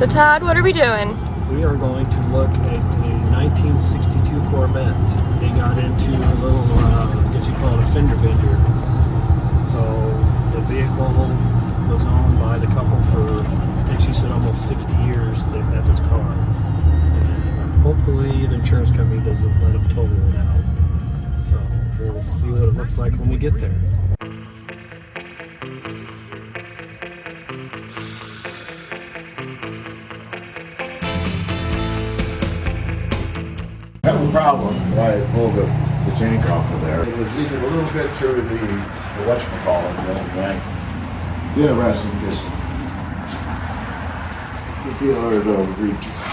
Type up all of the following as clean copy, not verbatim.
So Todd, what are we doing? We are going to look at a 1962 Corvette. They got into a little, I guess you call it a fender bender. So the vehicle was owned by the couple for, I think she said, almost 60 years. They've had this car. And hopefully the insurance company doesn't let them total it out. So we'll see what it looks like when we get there. Have a problem. I pulled the tank off of there. It was leaking a little bit through the whatchamacallit, and it's interesting because you feel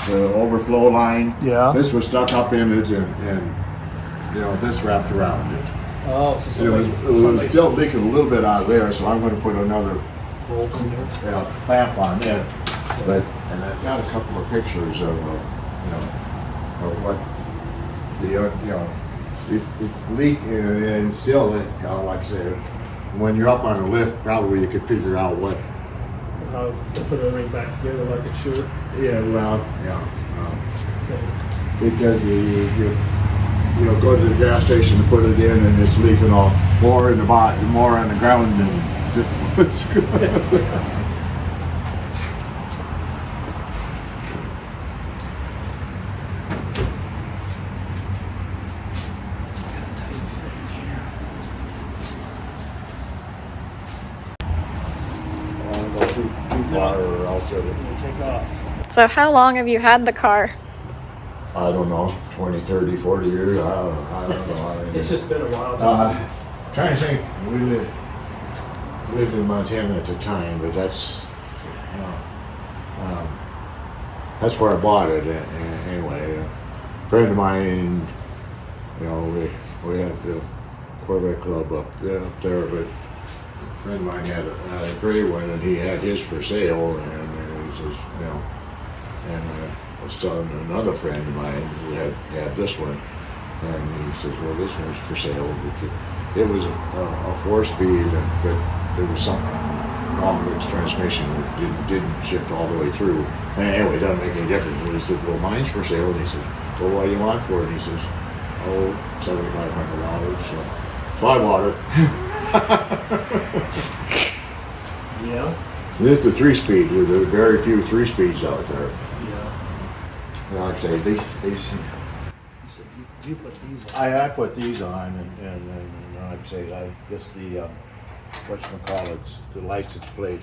the overflow line. Yeah. This was stuck up in it, and you know, this wrapped around it. Oh, so It was still leaking a little bit out of there, so I'm going to put another bolt in there. clamp on it. And I've got a couple of pictures of what. It's leaking, and still, like I said, when you're up on a lift, probably you could figure out what. How to put everything back together like it should. Yeah, well, because you go to the gas station to put it in, and it's leaking all more in the bottom, more on the ground than what's good. Or else it'll Take off. So how long have you had the car? I don't know, 20, 30, 40 years. I don't know. I mean, It's just been a while. Trying to think. We lived in Montana at the time, but that's where I bought it. Anyway, a friend of mine, we had the Corvette club up there, but a friend of mine had a gray one, and he had his for sale, and he says, and I was telling another friend of mine who had this one, and he says, well, this one's for sale. It was a 4-speed, but there was something wrong with its transmission. It didn't shift all the way through. And anyway, it doesn't make any difference. And he said, well, mine's for sale. And he says, well, what do you want for it? And he says, oh, $7,500. So I bought it. Yeah. It's a 3-speed. There's very few 3-speeds out there. Yeah. Like I say, these. So you put these on. I put these on, and like I say, I guess the whatchamacallit's the license plate.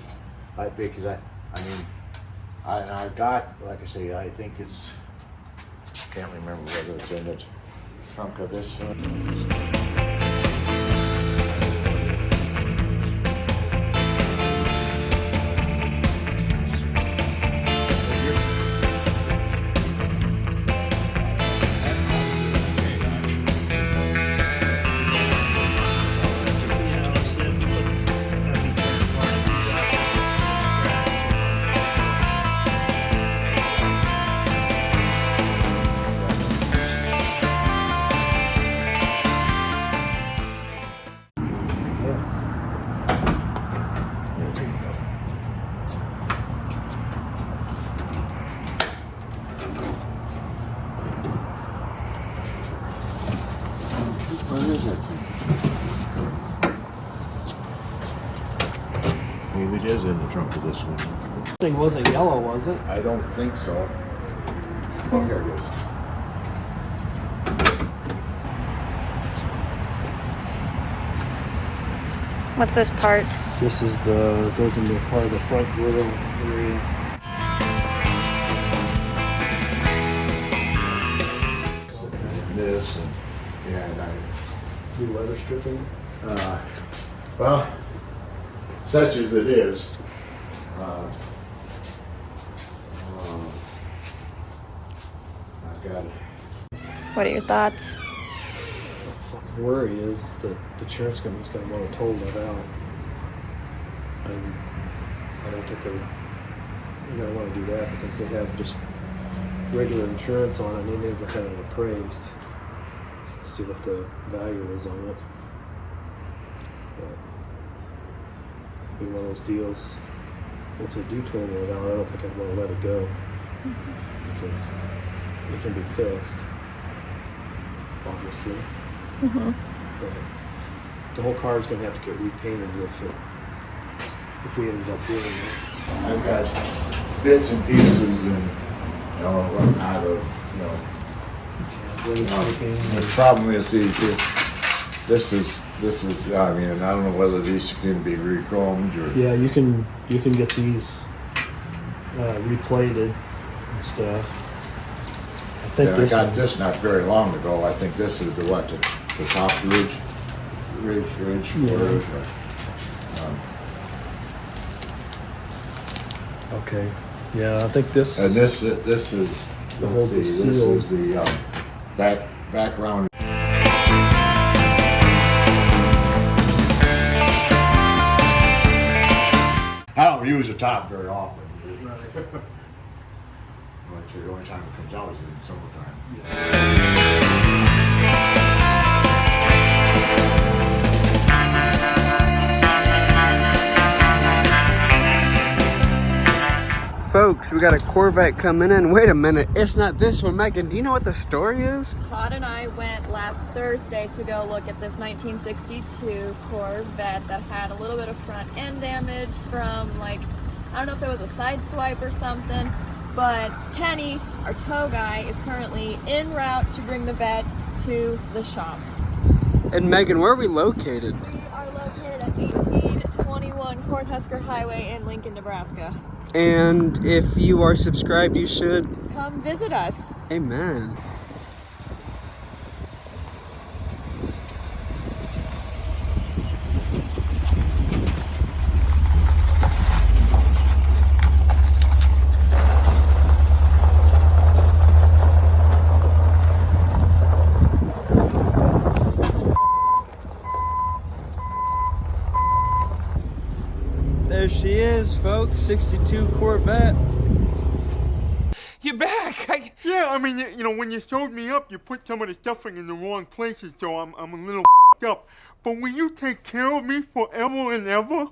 Because I've got, like I say, I think it's, can't remember whether it's in the trunk of this one. What is it? Maybe it is in the trunk of this one. This thing wasn't yellow, was it? I don't think so. Oh, here it is. What's this part? This is goes into part of the front grill area. This and New leather stripping. well, such as it is. I've got it. What are your thoughts? The fucking worry is that the insurance company's going to want to total it out. And I don't think they're going to want to do that because they have just regular insurance on it and they never had it appraised. See what the value is on it. But it'll be one of those deals. if they do total it out, I don't think I'd want to let it go because it can be fixed, obviously. But the whole car is going to have to get repainted if we ended up doing it. I've got bits and pieces and, you know, whatnot of, you know. The problem is this is, I mean, I don't know whether these can be re-chromed or. Yeah, you can get these replated and stuff. I think I got this not very long ago. I think this is the top ridge. Yeah. Okay. Yeah, I think this. And this is the whole seal. This is the background. I don't use the top very often. Actually, the only time it comes out is in summertime. Folks, we got a Corvette coming in. Wait a minute, it's not this one. Megan, do you know what the story is? Todd and I went last Thursday to go look at this 1962 Corvette that had a little bit of front end damage from, like, I don't know if it was a side swipe or something, but Kenny, our tow guy, is currently en route to bring the vet to the shop. And Megan, where are we located? We are located at 1821 Cornhusker Highway in Lincoln, Nebraska. And if you are subscribed, you should Come visit us. Amen. There she is, folks, 62 Corvette. You're back! Yeah, I mean, you know, when you showed me up, you put some of the stuffing in the wrong places, so I'm a little up. But will you take care of me forever and ever?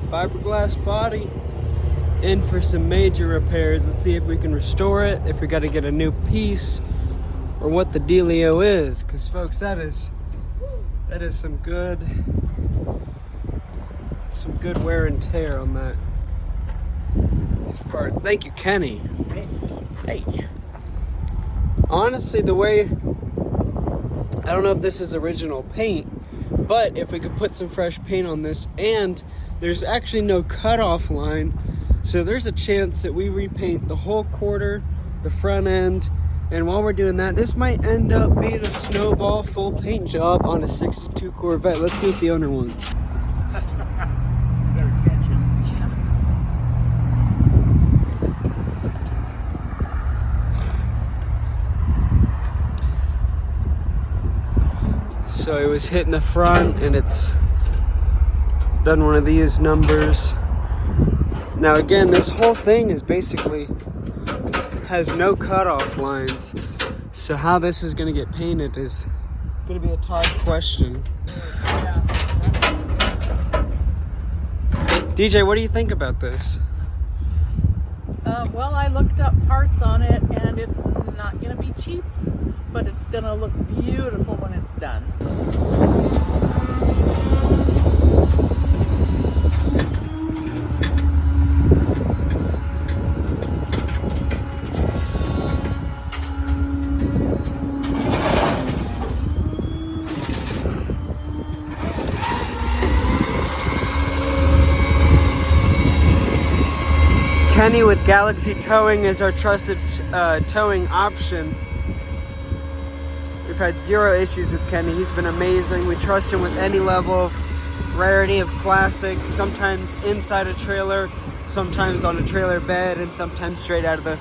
Fiberglass body. In for some major repairs. Let's see if we can restore it, if we got to get a new piece, or what the dealio is. Because, folks, that is some good wear and tear on these parts. Thank you, Kenny. Hey. Honestly, the way, I don't know if this is original paint, but if we could put some fresh paint on this, and there's actually no cutoff line, so there's a chance that we repaint the whole quarter, the front end, and while we're doing that, this might end up being a snowball full paint job on a 62 Corvette. Let's see what the owner wants. So it was hitting the front and it's done one of these numbers. Now again, this whole thing is basically has no cutoff lines. So how this is going to get painted is going to be a Todd question. DJ, what do you think about this? Well, I looked up parts on it and it's not going to be cheap, but it's going to look beautiful when it's done. Kenny with Galaxy Towing is our trusted towing option. We've had zero issues with Kenny. He's been amazing. We trust him with any level of rarity of classic, sometimes inside a trailer, sometimes on a trailer bed, and sometimes straight out of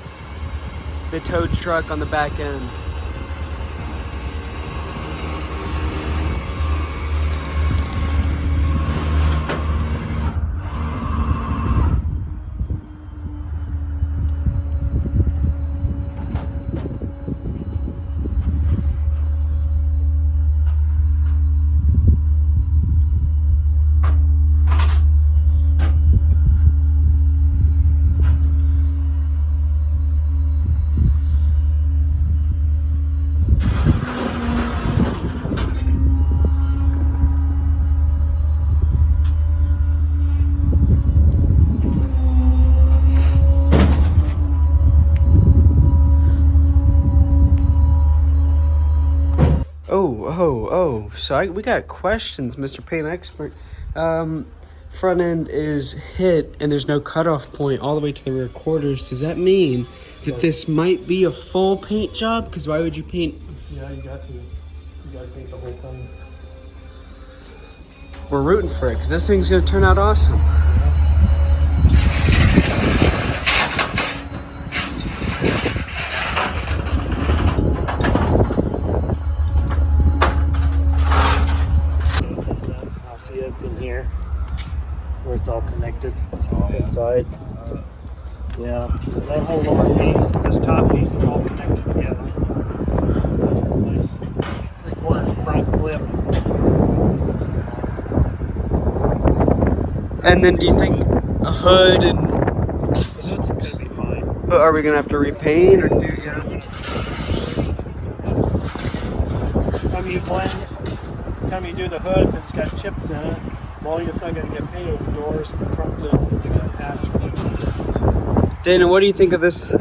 the tow truck on the back end. So we got questions, Mr. Paint Expert. Front end is hit and there's no cutoff point all the way to the rear quarters. Does that mean that this might be a full paint job? Because why would you paint? Yeah, you got to paint the whole thing. We're rooting for it because this thing's gonna turn out awesome. I'll see it in here where it's all connected inside. Yeah, so that whole lower piece, this top piece is all connected together. Nice 3/4 front clip. And then do you think a hood and The hood's gonna be fine. are we gonna have to repaint or do Time you blend, time you do the hood, it's got chips in it. Well, you're not gonna get painted. The doors, the front lid, they're gonna attach. Dana, what do you think of this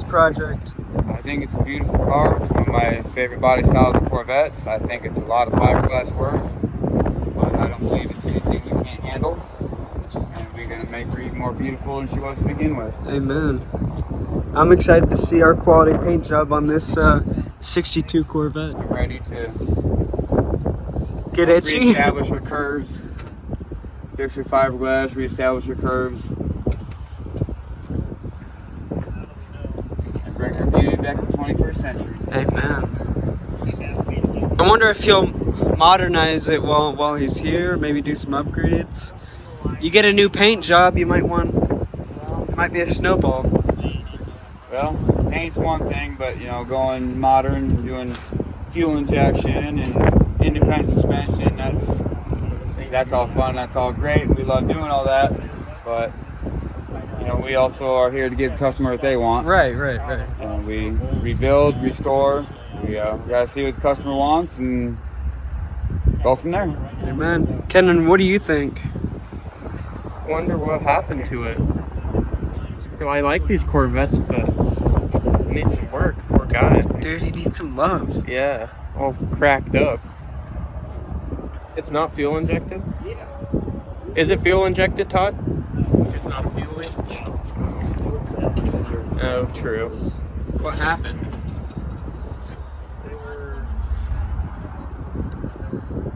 project? I think it's a beautiful car. It's one of my favorite body styles of Corvettes. I think it's a lot of fiberglass work, but I don't believe it's anything we can't handle. It's just we're gonna make her even more beautiful than she was to begin with. Amen. I'm excited to see our quality paint job on this 62 Corvette. I'm ready to Get itchy? reestablish her curves, fix her fiberglass, reestablish her curves, and bring her beauty back to the 21st century. Amen. I wonder if he'll modernize it while he's here, maybe do some upgrades. You get a new paint job, it might be a snowball. Well, paint's one thing, but you know, going modern, doing fuel injection and independent suspension, that's all fun, that's all great. We love doing all that, but you know, we also are here to give the customer what they want. Right. And we rebuild, restore. We gotta see what the customer wants and go from there. Amen. Kenan, what do you think? Wonder what happened to it. I like these Corvettes, but it needs some work. Poor guy. Dude, he needs some love. Yeah, all cracked up. It's not fuel injected? Yeah. Is it fuel injected, Todd? It's not a fuel leak. Oh, true. What happened? They were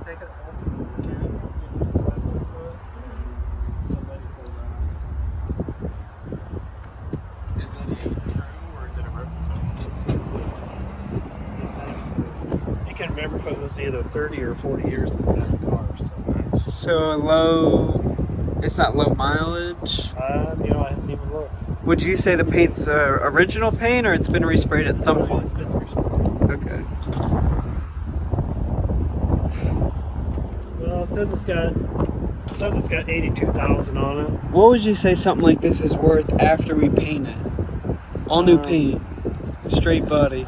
taking it off the mechanic, getting some stuff into it, and somebody pulled out. Is it a true or is it a replica? You can remember if it was either 30 or 40 years that we had the car. So it's not low mileage. I haven't even looked. Would you say the paint's original paint or it's been resprayed at some point? It's been resprayed. Okay. Well, it says it's got 82,000 on it. What would you say something like this is worth after we paint it? All new paint, straight body.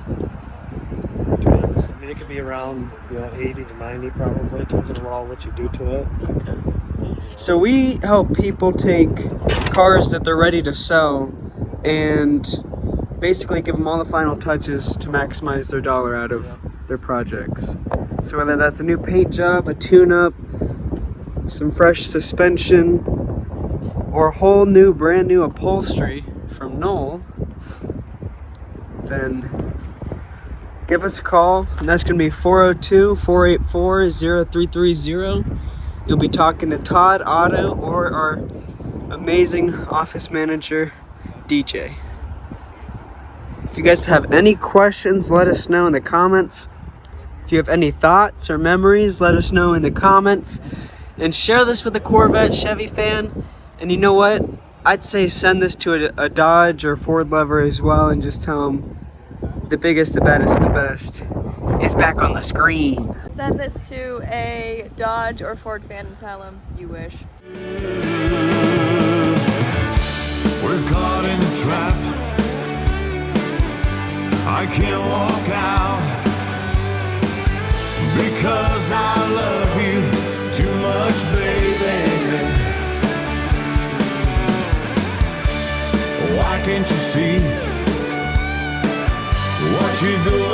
Depends. I mean, it could be around 80 to 90 probably. Depends on what you do to it. So we help people take cars that they're ready to sell and basically give them all the final touches to maximize their dollar out of their projects. So whether that's a new paint job, a tune-up, some fresh suspension, or a whole new, brand new upholstery from Knoll, then give us a call, and that's going to be 402-484-0330. You'll be talking to Todd, Otto, or our amazing office manager, DJ. If you guys have any questions, let us know in the comments. If you have any thoughts or memories, let us know in the comments. And share this with a Corvette Chevy fan. And you know what? I'd say send this to a Dodge or Ford lover as well and just tell them the biggest, the baddest, the best is back on the screen. Send this to a Dodge or Ford fan and tell them you wish. We're caught in a trap. I can't walk out because I love you too much, baby. Why can't you see what you're doing?